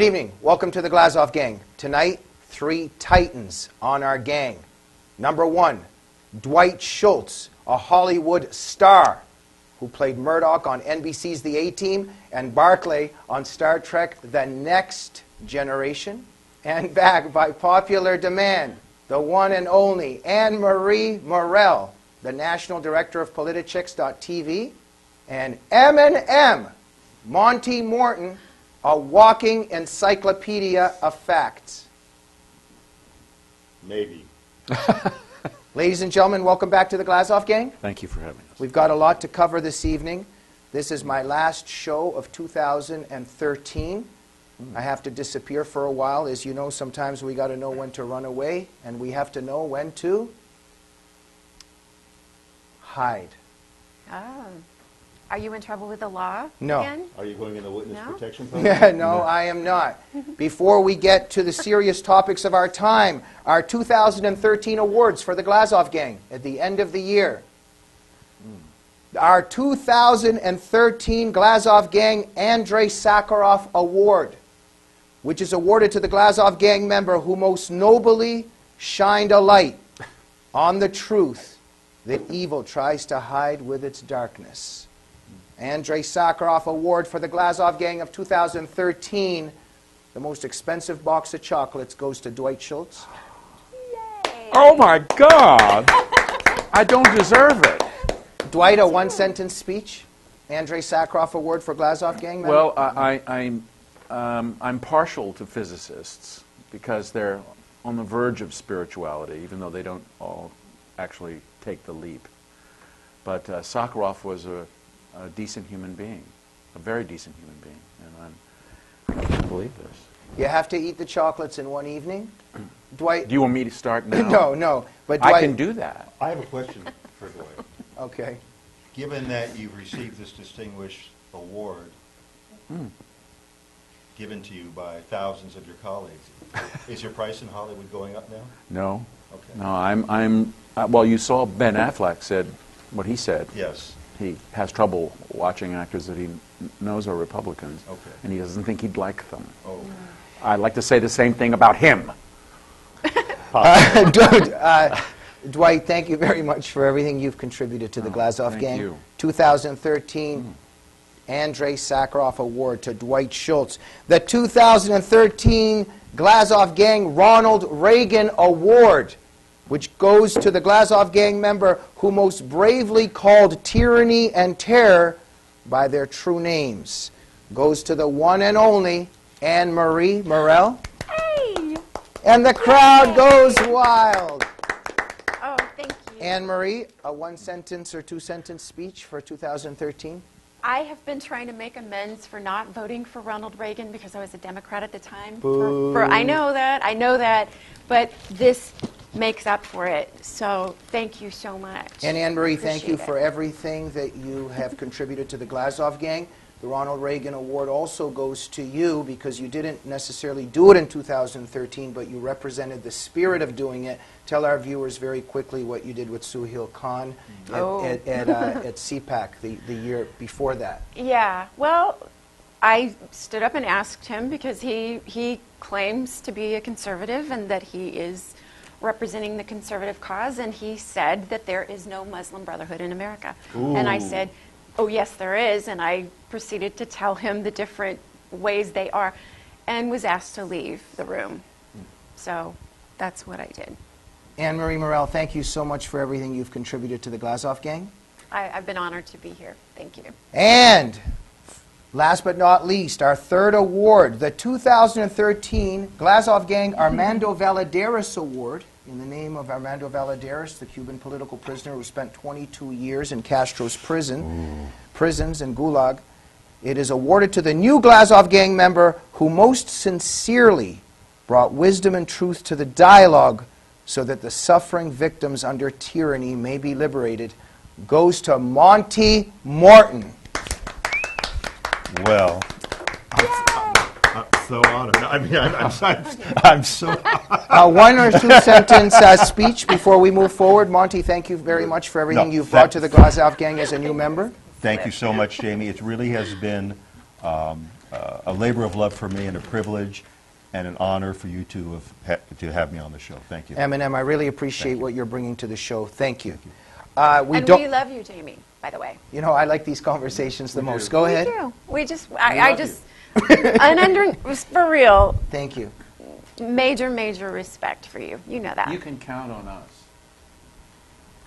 Good evening. Welcome to the Glazov Gang. Tonight, 3 titans on our gang. Number 1, Dwight Schultz, a Hollywood star who played Murdoch on NBC's The A-Team and Barclay on Star Trek The Next Generation. And back by popular demand, the one and only Anne-Marie Murrell, the National Director of Politichicks.tv, and M&M, Monty Morton, a walking encyclopedia of facts. Maybe. Ladies and gentlemen, welcome back to the Glazov Gang. Thank you for having us. We've got a lot to cover this evening. This is my last show of 2013. I have to disappear for a while. As you know, sometimes we got to know when to run away, and we have to know when to hide. Oh. Are you in trouble with the law No. again? Are you going in the witness No? protection program? No, I am not. Before we get to the serious topics of our time, our 2013 awards for the Glazov Gang at the end of the year. Our 2013 Glazov Gang Andrei Sakharov Award, which is awarded to the Glazov Gang member who most nobly shined a light on the truth that evil tries to hide with its darkness. Andrei Sakharov Award for the Glazov Gang of 2013. The most expensive box of chocolates goes to Dwight Schultz. Yay. Oh my God! I don't deserve it. Dwight, a one-sentence speech. Andrei Sakharov Award for Glazov Gang member. Well, I'm partial to physicists because they're on the verge of spirituality, even though they don't all actually take the leap. But Sakharov was a decent human being, a very decent human being, and I can't believe this. You have to eat the chocolates in one evening. Dwight. Do you want me to start now? No. But Dwight, I can do that. I have a question for Dwight. Okay. Given that you've received this distinguished award given to you by thousands of your colleagues, is your price in Hollywood going up now? No. Okay. No, well, you saw Ben Affleck said what he said. Yes. He has trouble watching actors that he knows are Republicans, Okay. and he doesn't think he'd like them. Oh. I'd like to say the same thing about him. Dwight, thank you very much for everything you've contributed to the Glazov thank Gang. you. 2013 Andrei Sakharov Award to Dwight Schultz. The 2013 Glazov Gang Ronald Reagan Award, which goes to the Glazov Gang member who most bravely called tyranny and terror by their true names. Goes to the one and only Anne-Marie Murrell. Hey! And the crowd goes wild. Oh, thank you. Anne-Marie, a one-sentence or two-sentence speech for 2013? I have been trying to make amends for not voting for Ronald Reagan because I was a Democrat at the time. Boo. I know that, but this makes up for it. So thank you so much. And Anne-Marie, thank you Appreciate for it. everything that you have contributed to the Glazov Gang. The Ronald Reagan Award also goes to you because you didn't necessarily do it in 2013, but you represented the spirit of doing it. Tell our viewers very quickly what you did with Suhail Khan at CPAC the year before that. Yeah, well, I stood up and asked him because he claims to be a conservative and that he is representing the conservative cause, and he said that there is no Muslim Brotherhood in America. Ooh. And I said, oh, yes, there is, and I proceeded to tell him the different ways they are, and was asked to leave the room. So that's what I did. Anne-Marie Murrell, thank you so much for everything you've contributed to the Glazov Gang. I've been honored to be here. Thank you. And last but not least, our third award, the 2013 Glazov Gang Armando Valladares Award, in the name of Armando Valladares, the Cuban political prisoner who spent 22 years in Castro's prisons and Gulag. It is awarded to the new Glazov Gang member who most sincerely brought wisdom and truth to the dialogue so that the suffering victims under tyranny may be liberated. Goes to Monty Morton. Well, I'm so honored. I mean, I'm so honored. One or two sentence speech before we move forward. Monty, thank you very much for everything you've brought to the Glazov Gang as a new member. Thank you so much, Jamie. It really has been a a labor of love for me and a privilege and an honor for you to have me on the show. Thank you. Eminem, I really appreciate what you're bringing to the show. Thank you. We love you, Jamie, by the way. You know, I like these conversations the most. Go ahead. We do. I just, for real. Thank you. Major respect for you. You know that. You can count on us.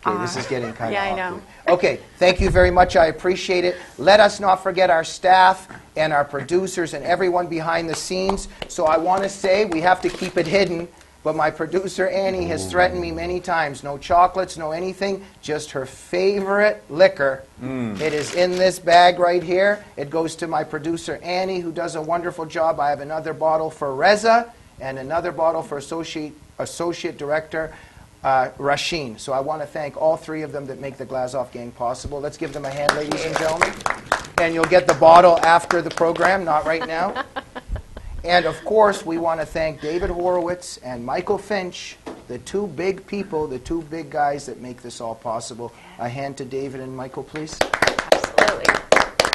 Okay, this is getting kind of I awkward. know. Okay, thank you very much. I appreciate it. Let us not forget our staff and our producers and everyone behind the scenes. So I want to say we have to keep it hidden, but my producer Annie has threatened me many times. No chocolates, no anything, just her favorite liquor. It is in this bag right here. It goes to my producer Annie, who does a wonderful job. I have another bottle for Reza and another bottle for Associate Director Rasheen. So I want to thank all three of them that make the Glazov Gang possible. Let's give them a hand, ladies and gentlemen. And you'll get the bottle after the program, not right now. And of course, we want to thank David Horowitz and Michael Finch, the two big people, the two big guys that make this all possible. A hand to David and Michael, please. Absolutely.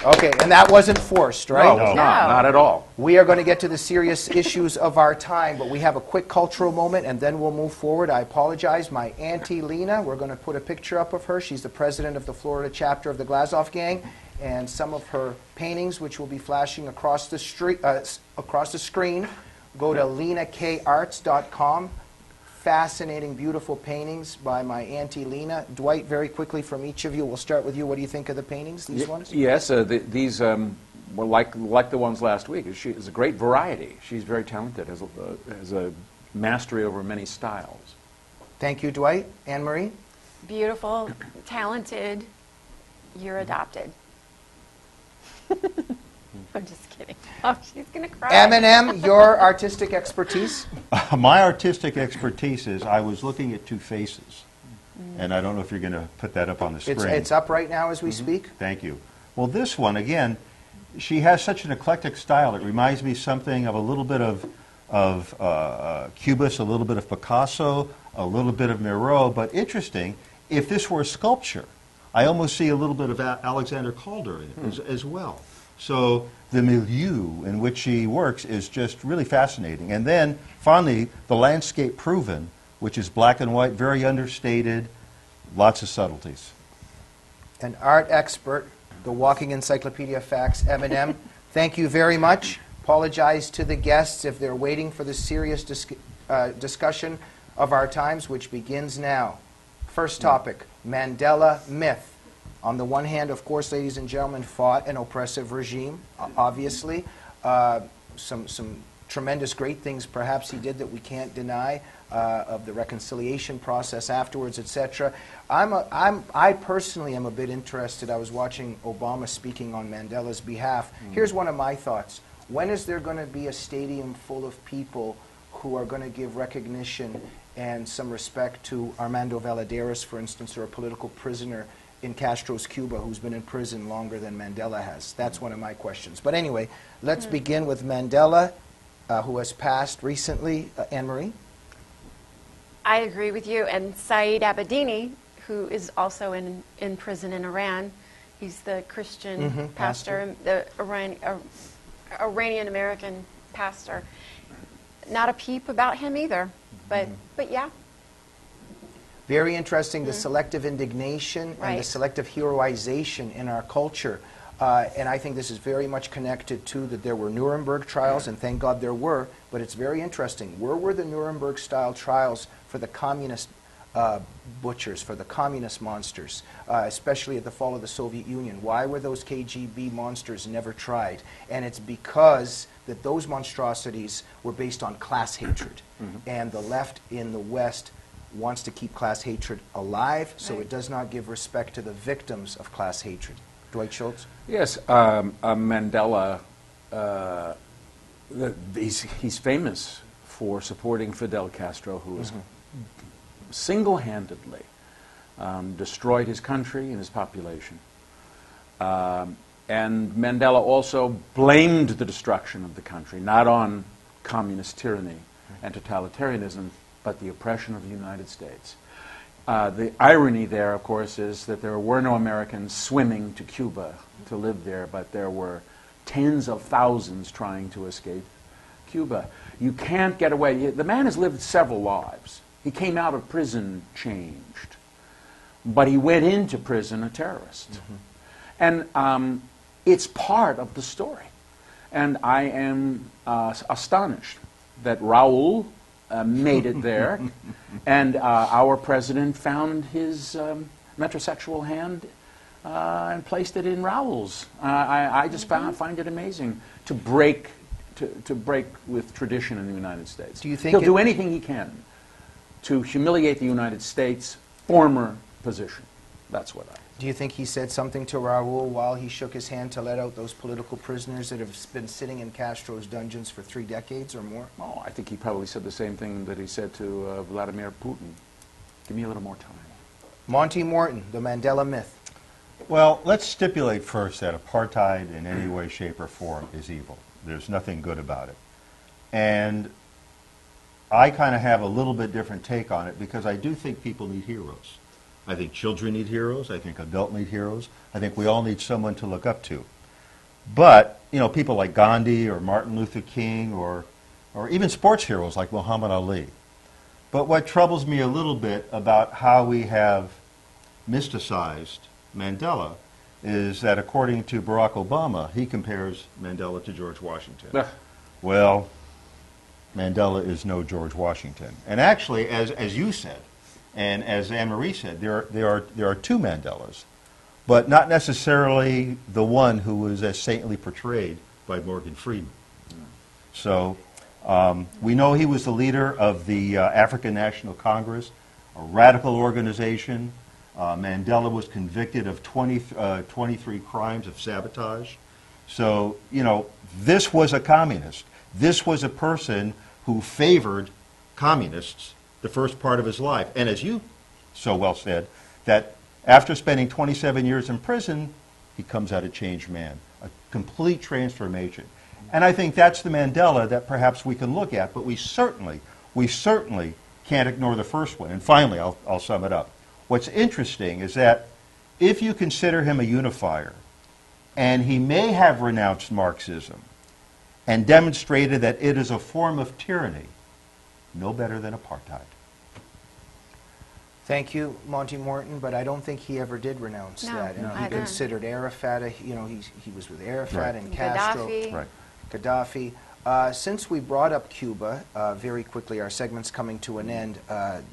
Okay, and that wasn't forced, right? No, not at all. We are going to get to the serious issues of our time, but we have a quick cultural moment, and then we'll move forward. I apologize. My Auntie Lena, we're going to put a picture up of her. She's the president of the Florida chapter of the Glazov Gang, and some of her paintings, which will be flashing across the screen, go to lenakarts.com. Fascinating, beautiful paintings by my Auntie Lena. Dwight, very quickly from each of you, we'll start with you. What do you think of the paintings, these ones? Yes, these were like the ones last week. She is a great variety. She's very talented, has a mastery over many styles. Thank you, Dwight. Anne-Marie? Beautiful, talented. You're adopted. I'm just kidding. Oh, she's going to cry. Eminem, your artistic expertise? My artistic expertise is I was looking at two faces. And I don't know if you're going to put that up on the screen. It's up right now as we speak. Thank you. Well, this one, again, she has such an eclectic style. It reminds me something of a little bit of Cubist, a little bit of Picasso, a little bit of Murrell. But interesting, if this were a sculpture, I almost see a little bit of Alexander Calder in it as well. So the milieu in which she works is just really fascinating. And then, finally, the landscape proven, which is black and white, very understated, lots of subtleties. An art expert, the walking encyclopedia of facts, Eminem. Thank you very much. Apologize to the guests if they're waiting for the serious discussion of our times, which begins now. First topic, Mandela myth. On the one hand, of course, ladies and gentlemen, fought an oppressive regime, obviously. Some tremendous great things perhaps he did that we can't deny, of the reconciliation process afterwards, etc. I personally am a bit interested. I was watching Obama speaking on Mandela's behalf. Here's one of my thoughts. When is there going to be a stadium full of people who are going to give recognition and some respect to Armando Valladares, for instance, or a political prisoner in Castro's Cuba who's been in prison longer than Mandela has? That's one of my questions. But anyway, let's begin with Mandela, who has passed recently. Anne-Marie? I agree with you. And Saeed Abedini, who is also in prison in Iran, he's the Christian pastor, the Iranian-American pastor. Not a peep about him either, but yeah. Very interesting, the selective indignation and the selective heroization in our culture. And I think this is very much connected to that there were Nuremberg trials, and thank God there were, but it's very interesting. Where were the Nuremberg-style trials for the communist butchers, for the communist monsters, especially at the fall of the Soviet Union? Why were those KGB monsters never tried? And it's because that those monstrosities were based on class hatred. And the left in the West wants to keep class hatred alive, so it does not give respect to the victims of class hatred. Dwight Schultz? Yes, Mandela, he's famous for supporting Fidel Castro, who was single-handedly destroyed his country and his population. And Mandela also blamed the destruction of the country, not on communist tyranny and totalitarianism, but the oppression of the United States. The irony there, of course, is that there were no Americans swimming to Cuba to live there, but there were tens of thousands trying to escape Cuba. You can't get away. The man has lived several lives. He came out of prison changed, but he went into prison a terrorist. And it's part of the story. And I am astonished that Raul made it there, and our president found his metrosexual hand and placed it in Raul's. I just find it amazing to break with tradition in the United States. Do you think he'll do anything he can to humiliate the United States' former position? That's what I. Do you think he said something to Raul while he shook his hand to let out those political prisoners that have been sitting in Castro's dungeons for 3 decades or more? Oh, I think he probably said the same thing that he said to Vladimir Putin. Give me a little more time. Monty Morton, the Mandela myth. Well, let's stipulate first that apartheid in any way, shape, or form is evil. There's nothing good about it. And I kind of have a little bit different take on it because I do think people need heroes. I think children need heroes. I think adults need heroes. I think we all need someone to look up to. But, you know, people like Gandhi or Martin Luther King or even sports heroes like Muhammad Ali. But what troubles me a little bit about how we have mysticized Mandela is that according to Barack Obama, he compares Mandela to George Washington. Well, Mandela is no George Washington. And actually, as you said, and as Anne-Marie said, there are 2 Mandelas, but not necessarily the one who was as saintly portrayed by Morgan Freeman. So we know he was the leader of the African National Congress, a radical organization. Mandela was convicted of 23 crimes of sabotage. So, you know, this was a communist. This was a person who favored communists the first part of his life. And as you so well said, that after spending 27 years in prison, he comes out a changed man, a complete transformation. And I think that's the Mandela that perhaps we can look at, but we certainly can't ignore the first one. And finally, I'll sum it up. What's interesting is that if you consider him a unifier, and he may have renounced Marxism and demonstrated that it is a form of tyranny, no better than apartheid. Thank you, Monty Morton, but I don't think he ever did renounce that. And he considered Arafat, he was with Arafat and Castro. Gaddafi. Since we brought up Cuba, very quickly, our segment's coming to an end.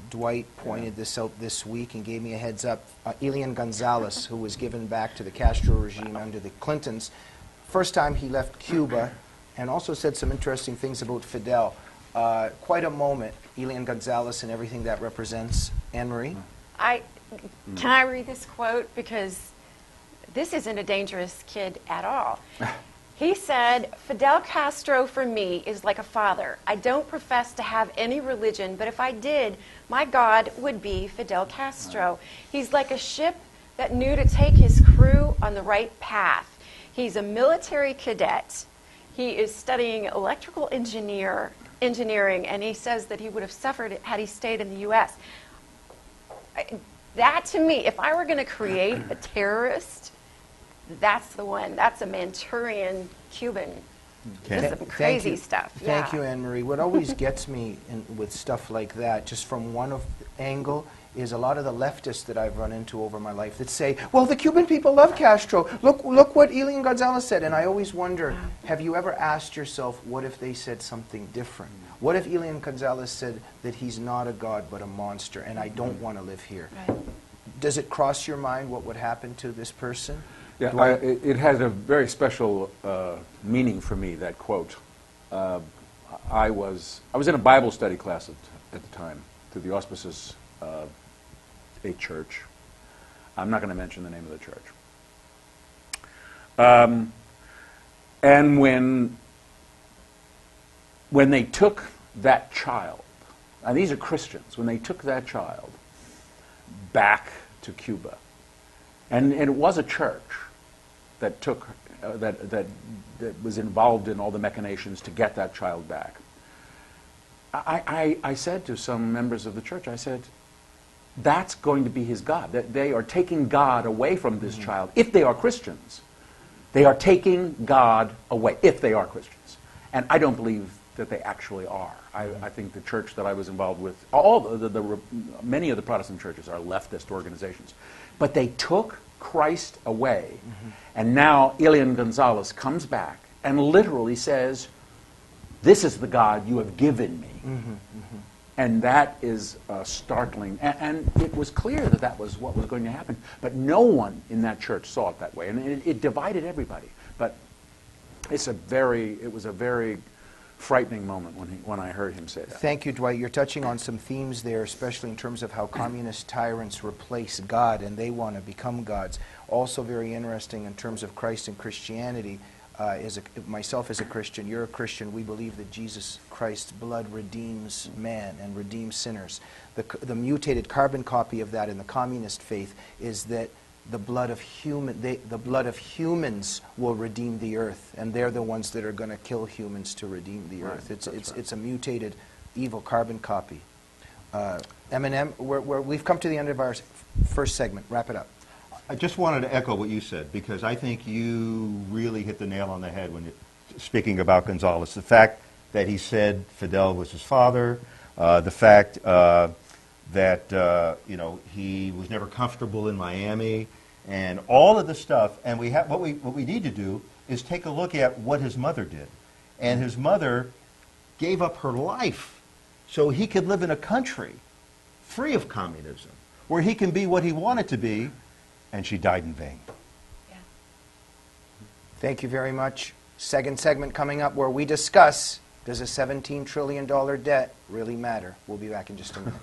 Dwight pointed this out this week and gave me a heads up. Elian Gonzalez, who was given back to the Castro regime under the Clintons, first time he left Cuba, and also said some interesting things about Fidel. Quite a moment, Elian Gonzalez and everything that represents. Anne-Marie? Can I read this quote? Because this isn't a dangerous kid at all. He said, "Fidel Castro for me is like a father. I don't profess to have any religion, but if I did, my God would be Fidel Castro. He's like a ship that knew to take his crew on the right path. He's a military cadet. He is studying electrical engineering, and he says that he would have suffered had he stayed in the U.S." That, to me, if I were going to create a terrorist, that's the one. That's a Manchurian Cuban. Just some crazy stuff. Thank you, Anne-Marie. What always gets me with stuff like that, just from one angle, is a lot of the leftists that I've run into over my life that say, well, the Cuban people love Castro. Look what Elian Gonzalez said. And I always wonder, have you ever asked yourself, what if they said something different? What if Elian Gonzalez said that he's not a god but a monster and I don't want to live here? Right. Does it cross your mind what would happen to this person? Yeah, it has a very special meaning for me, that quote. I was in a Bible study class at the time, through the auspices of a church. I'm not going to mention the name of the church. And when they took that child, and these are Christians, when they took that child back to Cuba, and it was a church that took that was involved in all the machinations to get that child back. I said to some members of the church, I said, that's going to be his God. That they are taking God away from this child, if they are Christians. They are taking God away, if they are Christians. And I don't believe that they actually are. I think the church that I was involved with, many of the Protestant churches are leftist organizations. But they took Christ away, and now Elian Gonzalez comes back and literally says, "This is the God you have given me." And that is startling. And it was clear that that was what was going to happen. But no one in that church saw it that way. And it divided everybody. But it was a very frightening moment when I heard him say that. Thank you, Dwight. You're touching on some themes there, especially in terms of how communist tyrants replace God and they want to become gods. Also very interesting in terms of Christ and Christianity. Myself as a Christian, you're a Christian, we believe that Jesus Christ's blood redeems man and redeems sinners. The mutated carbon copy of that in the communist faith is that the blood of humans will redeem the earth, and they're the ones that are going to kill humans to redeem the earth. It's a mutated evil carbon copy. Eminem, we've come to the end of our first segment. Wrap it up. I just wanted to echo what you said, because I think you really hit the nail on the head when you're speaking about Gonzalez. The fact that he said Fidel was his father, the fact that he was never comfortable in Miami, and all of the stuff. And what we need to do is take a look at what his mother did. And his mother gave up her life so he could live in a country free of communism, where he can be what he wanted to be. And she died in vain. Yeah. Thank you very much. Second segment coming up, where we discuss, does a $17 trillion debt really matter? We'll be back in just a minute.